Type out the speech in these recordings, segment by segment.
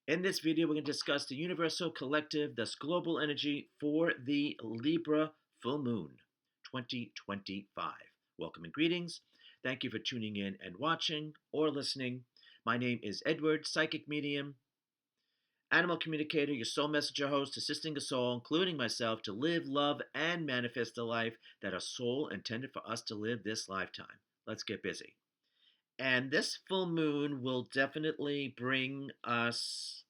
In this video, we're going to discuss the universal collective, thus global energy for the Libra full moon 2025. Welcome and greetings. Thank you for tuning in and watching or listening. My name is Edward, psychic medium, animal communicator, your soul messenger host, assisting us all, including myself, to live, love, and manifest the life that our soul intended for us to live this lifetime. Let's get busy. And this full moon will definitely bring us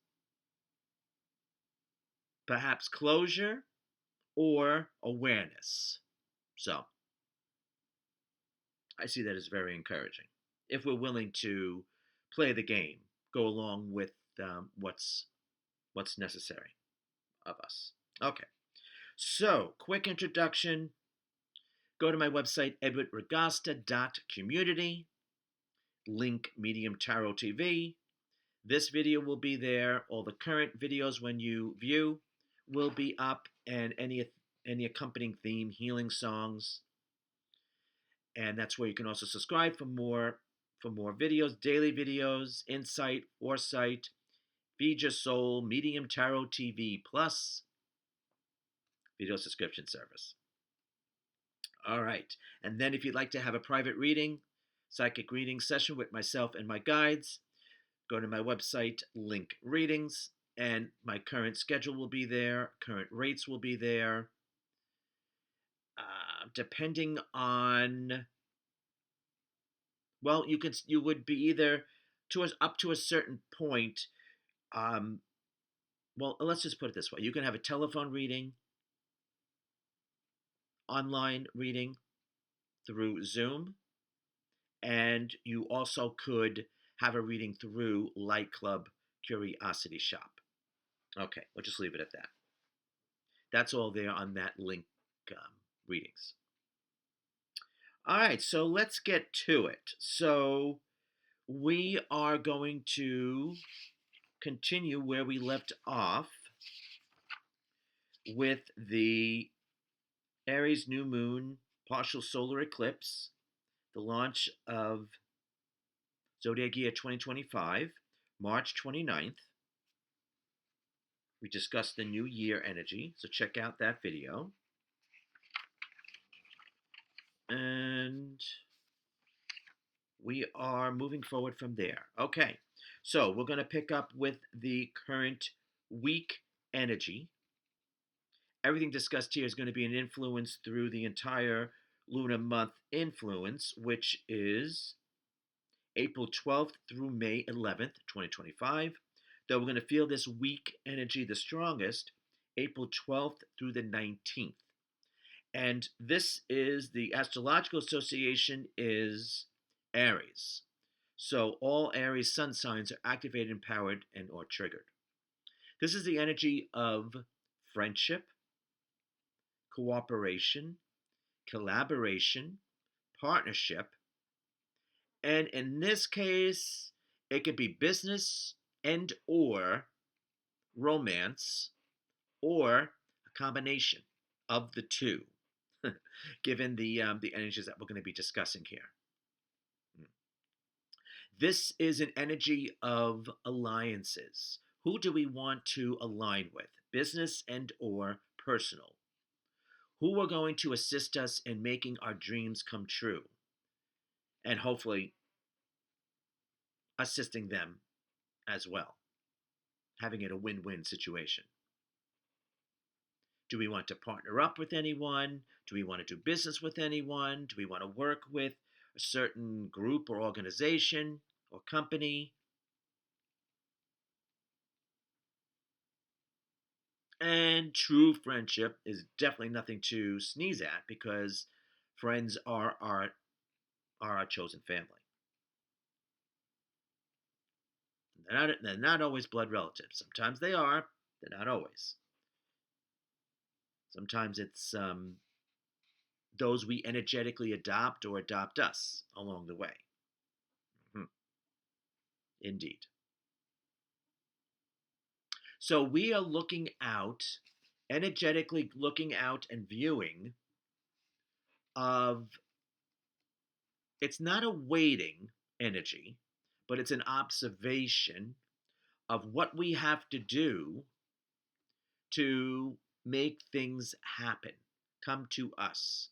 perhaps closure or awareness. So, I see that as very encouraging. If we're willing to play the game, go along with what's necessary of us. Okay, so quick introduction. Go to my website, edwardragosta.community. Link Medium Tarot TV. This video will be there. All the current videos when you view will be up, and any accompanying theme, healing songs. And that's where you can also subscribe for more videos, daily videos, insight, foresight, feed your soul, Medium Tarot TV Plus video subscription service. All right, and then if you'd like to have a private reading, psychic reading session with myself and my guides, go to my website, link readings, and my current schedule will be there. Current rates will be there. Depending on, well, you would be either up to a certain point. Well, let's just put it this way: you can have a telephone reading, online reading through Zoom, and you also could have a reading through Light Club Curiosity Shop. Okay, we'll just leave it at that. That's all there on that link readings. All right, so let's get to it. So we are going to continue where we left off with the Aries new moon partial solar eclipse, the launch of Zodiac year 2025, March 29th. We discussed the new year energy, so check out that video. And we are moving forward from there. Okay, so we're going to pick up with the current week energy. Everything discussed here is going to be an influence through the entire lunar month influence, which is April 12th through May 11th, 2025. Though we're going to feel this week energy the strongest, April 12th through the 19th. And this is the Astrological Association is Aries. So all Aries sun signs are activated, empowered, and or triggered. This is the energy of friendship, cooperation, collaboration, partnership, and in this case, it could be business and or romance, or a combination of the two, given the energies that we're going to be discussing here. This is an energy of alliances. Who do we want to align with? Business and or personal. Who are going to assist us in making our dreams come true? And hopefully assisting them as well. Having it a win-win situation. Do we want to partner up with anyone? Do we want to do business with anyone? Do we want to work with a certain group or organization or company? And true friendship is definitely nothing to sneeze at, because friends are our chosen family. They're not always blood relatives. Sometimes they are. They're not always. Sometimes it's those we energetically adopt or adopt us along the way. Indeed. So we are looking out, energetically looking out and viewing of, it's not a waiting energy, but it's an observation of what we have to do to make things happen, come to us,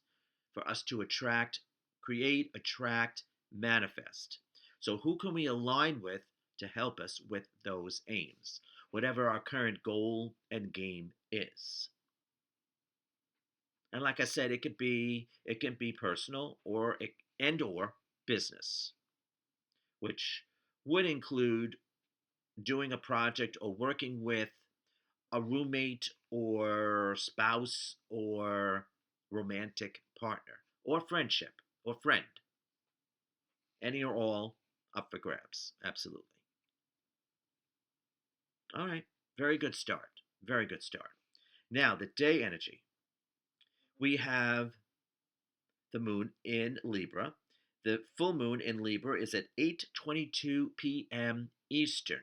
for us to attract, create, attract, manifest. So, who can we align with to help us with those aims, whatever our current goal and game is? And like I said, it can be personal or business, which would include doing a project or working with a roommate or spouse or romantic partner or friendship or friend. Any or all up for grabs. Absolutely. All right. Very good start. Very good start. Now, the day energy. We have the moon in Libra. The full moon in Libra is at 8:22 p.m. Eastern.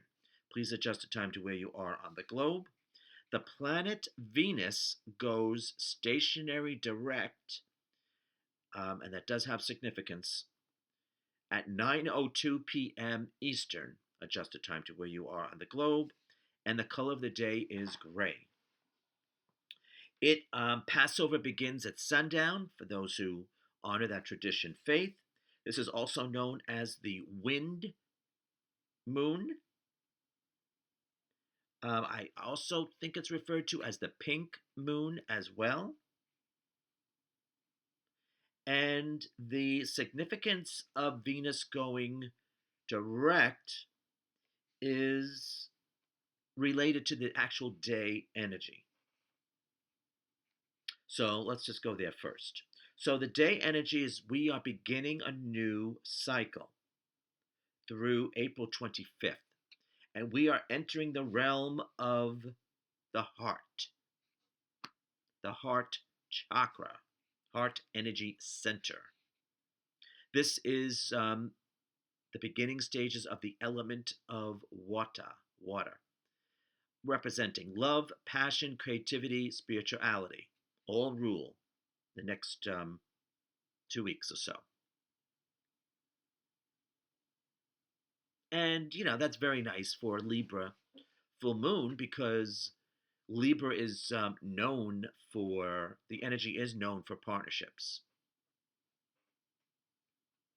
Please adjust the time to where you are on the globe. The planet Venus goes stationary direct, and that does have significance, at 9:02 p.m. Eastern. Adjust the time to where you are on the globe, and the color of the day is gray. Passover begins at sundown for those who honor that tradition faith. This is also known as the wind moon. I also think it's referred to as the pink moon as well. And the significance of Venus going direct is related to the actual day energy. So let's just go there first. So the day energy is we are beginning a new cycle through April 25th. And we are entering the realm of the heart chakra, heart energy center. This is the beginning stages of the element of water, representing love, passion, creativity, spirituality, all rule the next 2 weeks or so. And, that's very nice for Libra full moon because Libra is known for, the energy is known for partnerships.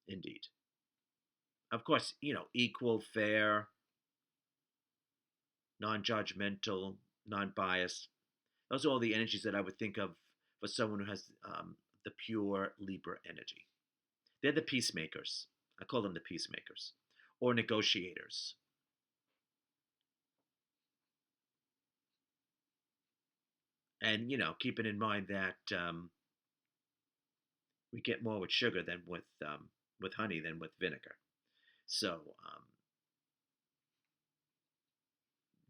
Indeed. Of course, equal, fair, non judgmental, non biased. Those are all the energies that I would think of for someone who has the pure Libra energy. They're the peacemakers. I call them the peacemakers or negotiators. And, keeping in mind that we get more with sugar than with honey than with vinegar. So,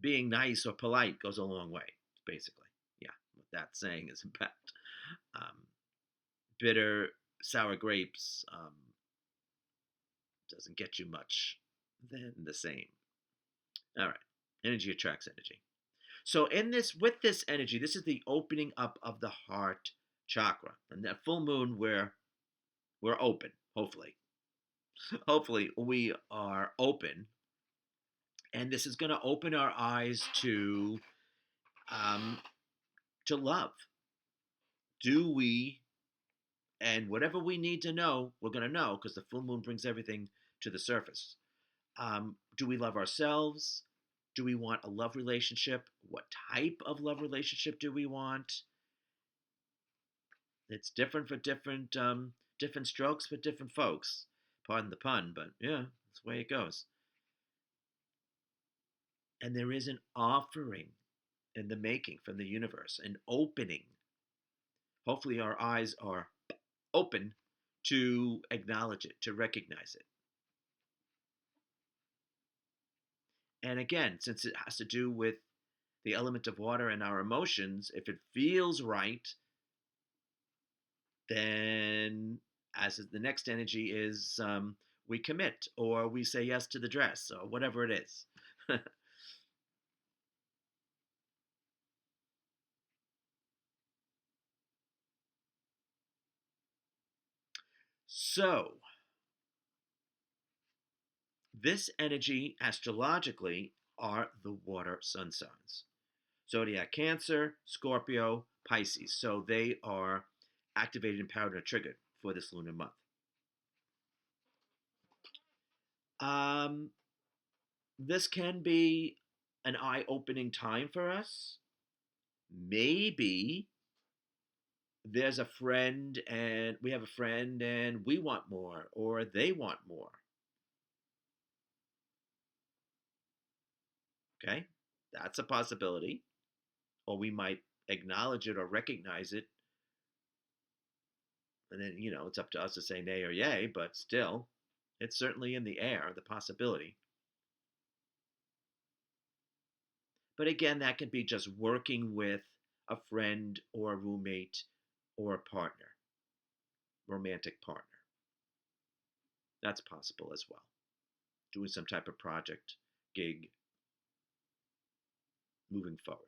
being nice or polite goes a long way, basically. Yeah, what that saying is about. Bitter, sour grapes doesn't get you much than the same. All right, energy attracts energy. So with this energy, this is the opening up of the heart chakra, and that full moon we're open. Hopefully we are open, and this is going to open our eyes um, to love. Do we, and whatever we need to know, we're going to know because the full moon brings everything to the surface. Do we love ourselves? Do we want a love relationship? What type of love relationship do we want? It's different for different strokes for different folks. Pardon the pun, but yeah, that's the way it goes. And there is an offering in the making from the universe, an opening. Hopefully, our eyes are open to acknowledge it, to recognize it. And again, since it has to do with the element of water and our emotions, if it feels right, then as the next energy is we commit or we say yes to the dress or whatever it is. So, this energy astrologically are the water sun signs. Zodiac Cancer, Scorpio, Pisces. So they are activated, empowered, and triggered for this lunar month. This can be an eye-opening time for us. Maybe there's a friend and we have a friend and we want more or they want more. Okay? That's a possibility. Or we might acknowledge it or recognize it. And then, it's up to us to say nay or yay, but still, it's certainly in the air, the possibility. But again, that could be just working with a friend or a roommate or a partner, romantic partner. That's possible as well. Doing some type of project, gig, moving forward.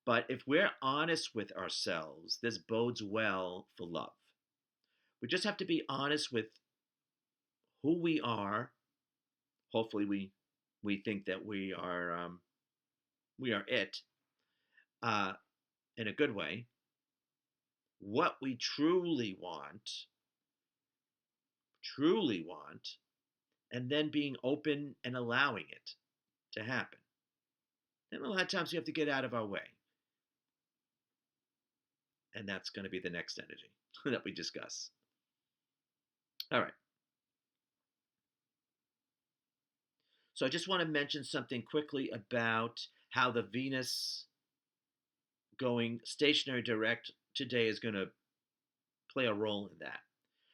But if we're honest with ourselves, this bodes well for love. We just have to be honest with who we are. Hopefully, we think that we are it in a good way. What we truly want, and then being open and allowing it to happen. And a lot of times we have to get out of our way. And that's going to be the next energy that we discuss. All right. So I just want to mention something quickly about how the Venus going stationary direct today is going to play a role in that.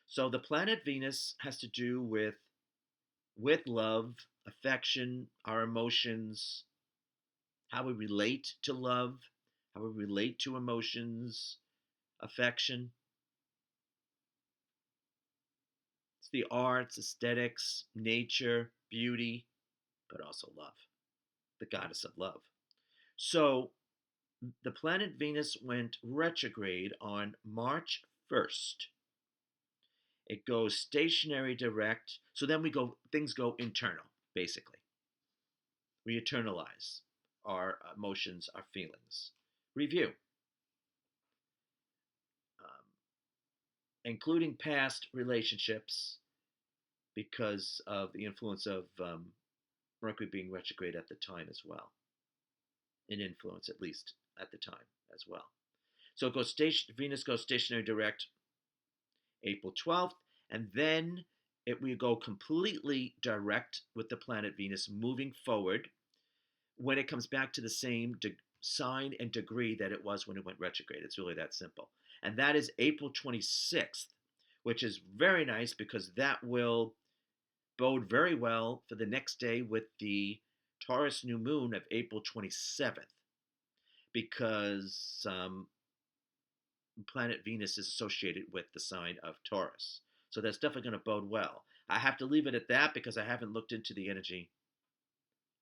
So the planet Venus has to do with love, affection, our emotions, how we relate to love, how we relate to emotions, affection. It's the arts, aesthetics, nature, beauty, but also love, the goddess of love. So the planet Venus went retrograde on March 1st. It goes stationary direct. So then things go internal, basically. We internalize our emotions, our feelings. Review. Including past relationships because of the influence of Mercury being retrograde at the time as well. An influence, at least at the time as well. So Venus goes stationary direct April 12th, and then we go completely direct with the planet Venus moving forward when it comes back to the same sign and degree that it was when it went retrograde. It's really that simple. And that is April 26th, which is very nice because that will bode very well for the next day with the Taurus new moon of April 27th, because planet Venus is associated with the sign of Taurus. So that's definitely going to bode well. I have to leave it at that because I haven't looked into the energy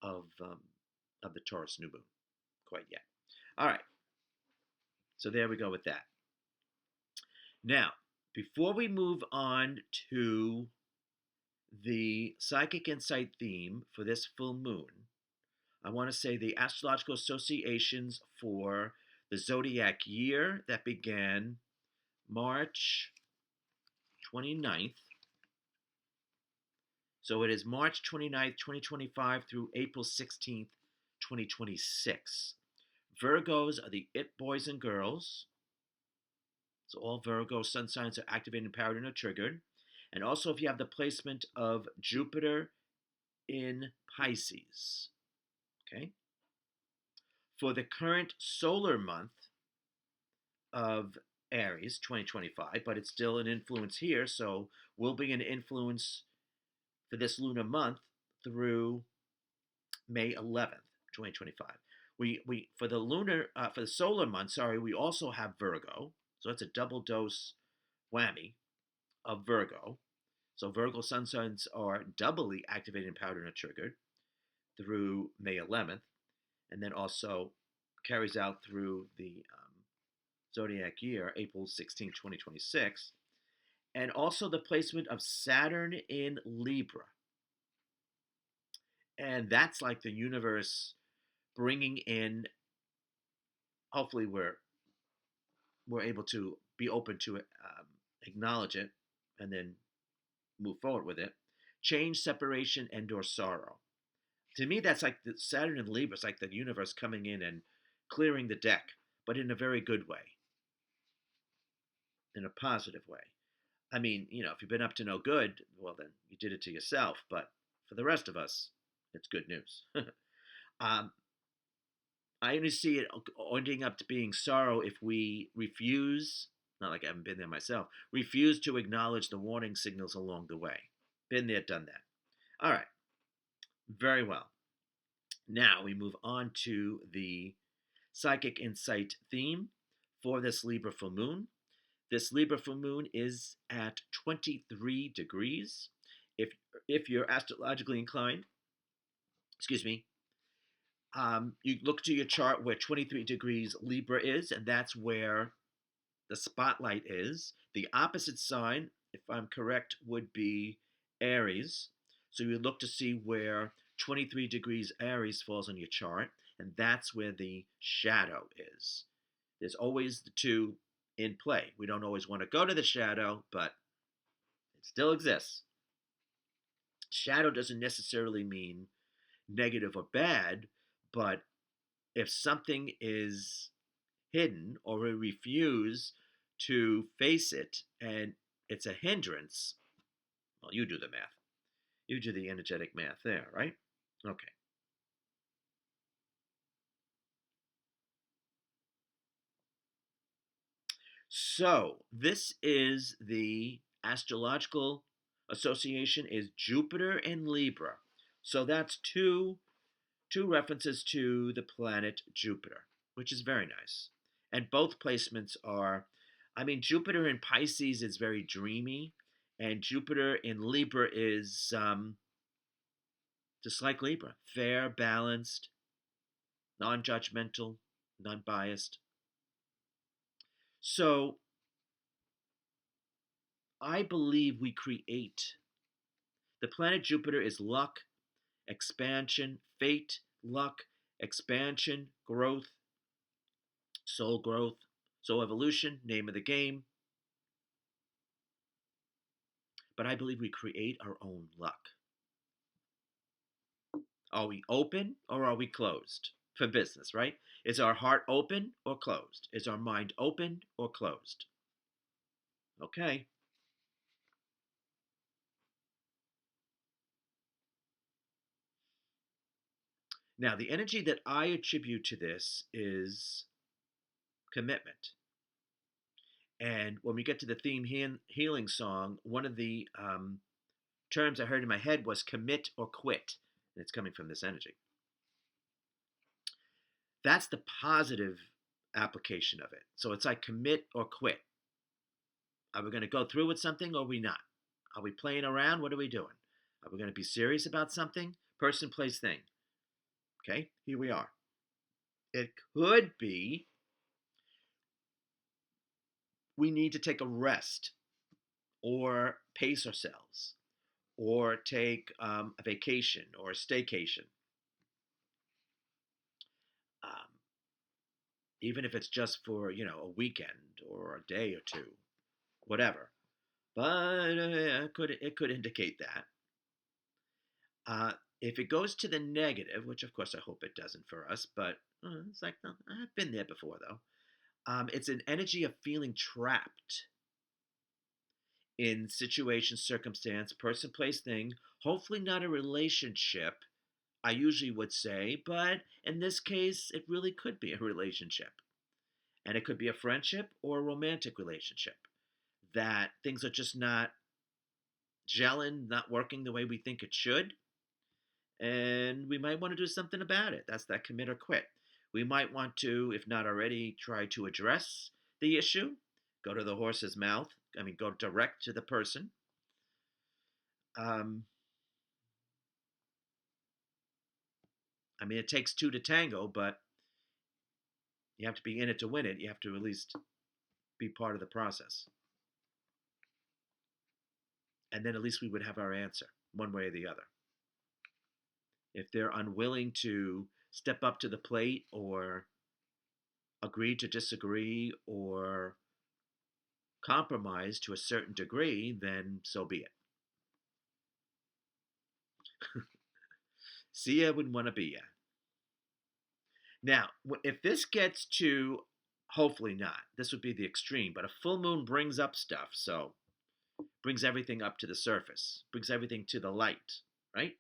of the Taurus new moon quite yet. All right. So there we go with that. Now, before we move on to the psychic insight theme for this full moon, I want to say the Astrological Associations for the Zodiac year that began March 29th. So it is March 29th, 2025 through April 16th, 2026. Virgos are the it boys and girls. So all Virgo sun signs are activated, empowered, and are triggered. And also if you have the placement of Jupiter in Pisces. Okay? For the current solar month of Aries, 2025, but it's still an influence here, so will be an influence for this lunar month through May 11th, 2025. We for the solar month, we also have Virgo. So it's a double dose whammy of Virgo. So Virgo sun signs are doubly activated, empowered, and triggered through May 11th, and then also carries out through the Zodiac year, April 16, 2026, and also the placement of Saturn in Libra. And that's like the universe bringing in, hopefully we're able to be open to it, acknowledge it, and then move forward with it. Change, separation, and or sorrow. To me, that's like the Saturn and Libra. It's like the universe coming in and clearing the deck, but in a very good way, in a positive way. I mean, if you've been up to no good, well, then you did it to yourself. But for the rest of us, it's good news. um, I only see it ending up to being sorrow if we refuse, not like I haven't been there myself, refuse to acknowledge the warning signals along the way. Been there, done that. All right, very well. Now we move on to the psychic insight theme for this Libra full moon. This Libra full moon is at 23 degrees. If if you're astrologically inclined, excuse me, you look to your chart where 23 degrees Libra is, and that's where the spotlight is. The opposite sign, if I'm correct, would be Aries. So you look to see where 23 degrees Aries falls on your chart, and that's where the shadow is. There's always the two in play. We don't always want to go to the shadow, but it still exists. Shadow doesn't necessarily mean negative or bad, but if something is hidden or we refuse to face it and it's a hindrance, well, you do the math. You do the energetic math there, right? Okay. So, this is the Astrological Association is Jupiter and Libra. So that's two references to the planet Jupiter, which is very nice. And both placements are, I mean, Jupiter in Pisces is very dreamy, and Jupiter in Libra is just like Libra, fair, balanced, non judgmental, non biased. So I believe we create. The planet Jupiter is luck, expansion, fate, luck, expansion, growth, growth, soul evolution, name of the game. But I believe we create our own luck. Are we open or are we closed for business, right? Is our heart open or closed? Is our mind open or closed? Okay. Now, the energy that I attribute to this is commitment. And when we get to the theme healing song, one of the terms I heard in my head was commit or quit. And it's coming from this energy. That's the positive application of it. So it's like commit or quit. Are we going to go through with something or are we not? Are we playing around? What are we doing? Are we going to be serious about something? Person, place, thing. Okay, here we are. It could be we need to take a rest or pace ourselves or take a vacation or a staycation. Um, Even if it's just for, a weekend or a day or two, whatever. But it could indicate that. If it goes to the negative, which of course I hope it doesn't for us, but it's like, I've been there before though. It's an energy of feeling trapped in situation, circumstance, person, place, thing. Hopefully not a relationship, I usually would say, but in this case, it really could be a relationship. And it could be a friendship or a romantic relationship. That things are just not gelling, not working the way we think it should. And we might want to do something about it. That's that commit or quit. We might want to, if not already, try to address the issue, go to the horse's mouth. I mean, go direct to the person. Um, I mean, it takes two to tango, but you have to be in it to win it. You have to at least be part of the process. And then at least we would have our answer, one way or the other. if they're unwilling to step up to the plate or agree to disagree or compromise to a certain degree, then so be it. See ya wouldn't want to be ya. Now, if this gets to, hopefully not, this would be the extreme, but a full moon brings up stuff, so brings everything up to the surface, brings everything to the light, right?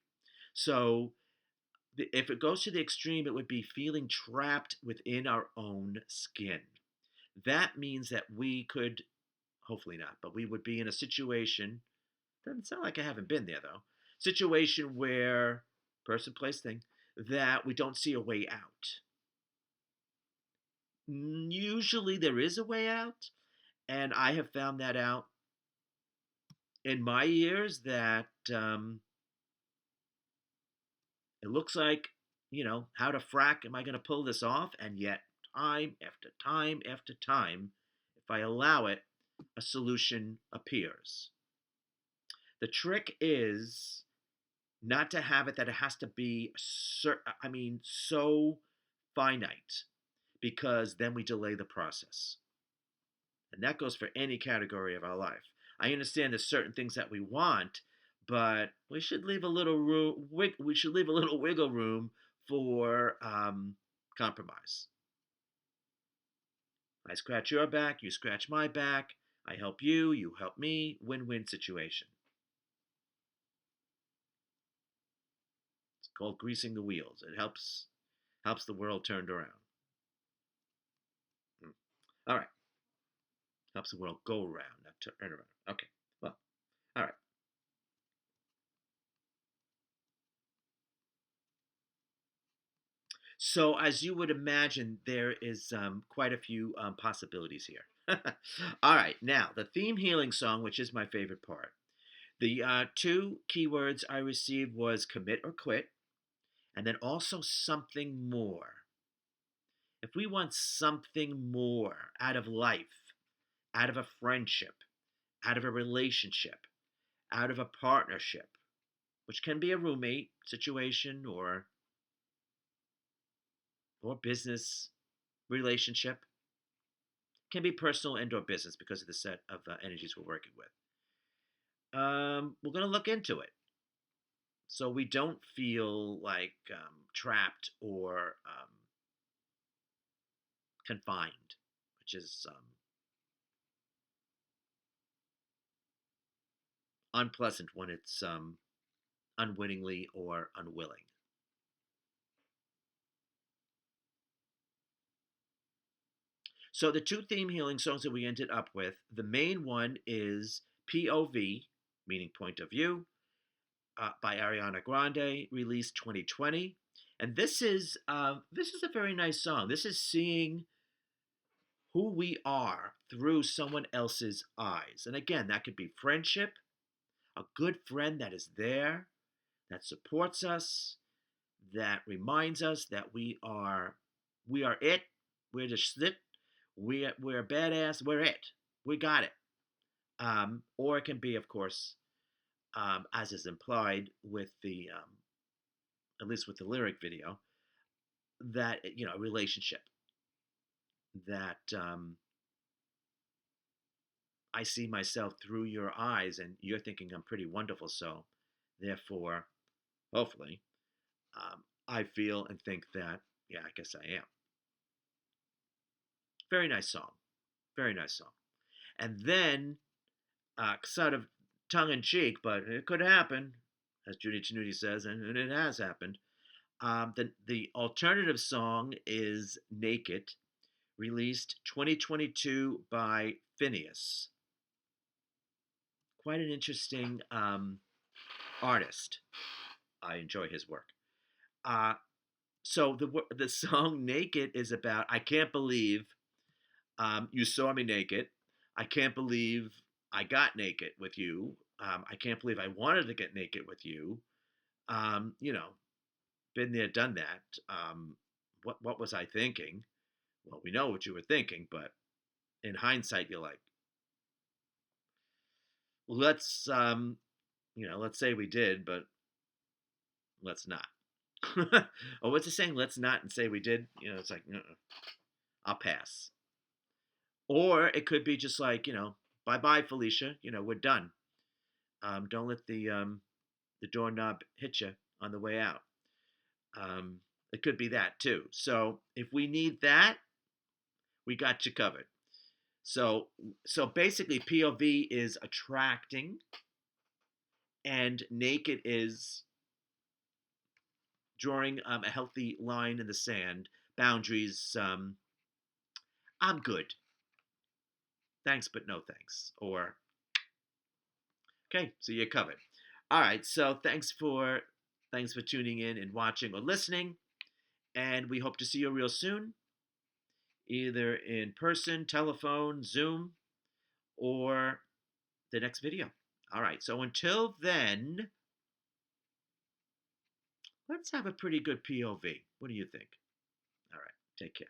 So if it goes to the extreme, it would be feeling trapped within our own skin. That means that we could, hopefully not, but we would be in a situation, doesn't sound like I haven't been there though, situation where, person, place, thing, that we don't see a way out. Usually there is a way out, and I have found that out in my years that it looks like, how to frack am I going to pull this off? And yet, time after time after time, if I allow it, a solution appears. The trick is not to have it that it has to be, so finite, because then we delay the process. And that goes for any category of our life. I understand there's certain things that we want, but we should leave a little room. We should leave a little wiggle room for compromise. I scratch your back, you scratch my back. I help you, you help me. Win-win situation. It's called greasing the wheels. It helps the world turn around. All right. Helps the world go around, not turn around. Okay. Well, all right. So, as you would imagine, there is quite a few possibilities here. All right, now the theme healing song, which is my favorite part. The two keywords I received was commit or quit, and then also something more. If we want something more out of life, out of a friendship, out of a relationship, out of a partnership, which can be a roommate situation or business relationship, can be personal and or business because of the set of energies we're working with. We're going to look into it so we don't feel like trapped or confined, which is unpleasant when it's unwittingly or unwilling. So the two theme healing songs that we ended up with, the main one is POV, meaning point of view, by Ariana Grande, released 2020. And this is a very nice song. This is seeing who we are through someone else's eyes. And again, that could be friendship, a good friend that is there, that supports us, that reminds us that we are it, we're the shit, we're badass, we're it, we got it. Or it can be, of course, as is implied with the, at least with the lyric video, that a relationship that I see myself through your eyes, and you're thinking I'm pretty wonderful, so therefore, hopefully, I feel and think that, yeah, I guess I am. Very nice song. Very nice song. And then, sort of tongue in cheek, but it could happen, as Judy Tenuti says, and it has happened. The alternative song is Naked, released 2022 by Finneas. Quite an interesting artist. I enjoy his work. So the song Naked is about, I can't believe you saw me naked. I can't believe I got naked with you. I can't believe I wanted to get naked with you. Been there, done that. What was I thinking? Well, we know what you were thinking, but in hindsight, you're like, let's say we did, but let's not. or what's it saying? Let's not and say we did. It's like, I'll pass. Or it could be just like, bye bye, Felicia. We're done. Don't let the doorknob hit you on the way out. It could be that too. So if we need that, we got you covered. So basically, POV is attracting, and naked is drawing a healthy line in the sand. Boundaries. I'm good. Thanks, but no thanks. Or okay, so you're covered. All right. So thanks for tuning in and watching or listening, and we hope to see you real soon, either in person, telephone, Zoom, or the next video. All right. So until then, let's have a pretty good POV. What do you think? All right. Take care.